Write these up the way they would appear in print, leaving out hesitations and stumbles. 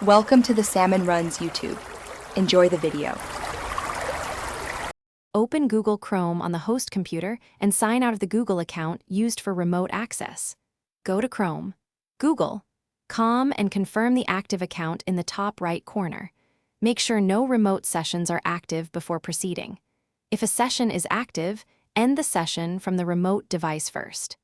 Welcome to the Salmon Runs YouTube. Enjoy the video. Open Google Chrome on the host computer and sign out of the Google account used for remote access. Go to Chrome, Google.com and confirm the active account in the top right corner. Make sure no remote sessions are active before proceeding. If a session is active, end the session from the remote device first.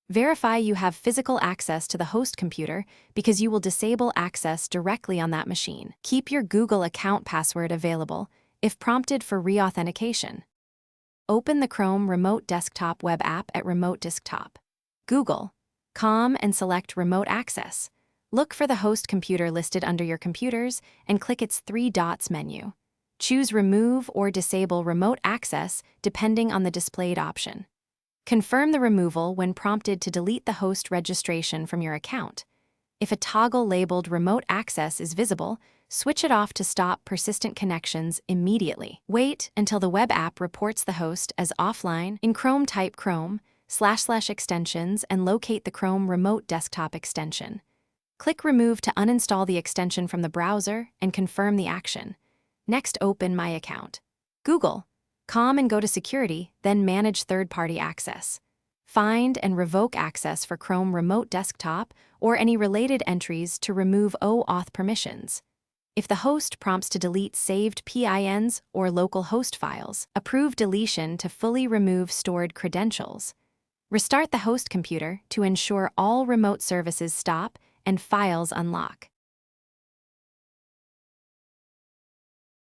Verify you have physical access to the host computer because you will disable access directly on that machine. Keep your Google account password available if prompted for re-authentication. Open the Chrome Remote Desktop web app at Remote Desktop, Google.com and select Remote Access. Look for the host computer listed under your computers and click its three dots menu. Choose Remove or Disable Remote Access depending on the displayed option. Confirm the removal when prompted to delete the host registration from your account. If a toggle labeled Remote Access is visible, switch it off to stop persistent connections immediately. Wait until the web app reports the host as offline. In Chrome, type Chrome//extensions and locate the Chrome Remote Desktop extension. Click Remove to uninstall the extension from the browser and confirm the action. Next, open My Account, Google.com and go to Security, then Manage Third-Party Access. Find and revoke access for Chrome Remote Desktop or any related entries to remove OAuth permissions. If the host prompts to delete saved PINs or local host files, approve deletion to fully remove stored credentials. Restart the host computer to ensure all remote services stop and files unlock.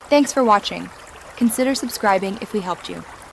Thanks for watching. Consider subscribing if we helped you.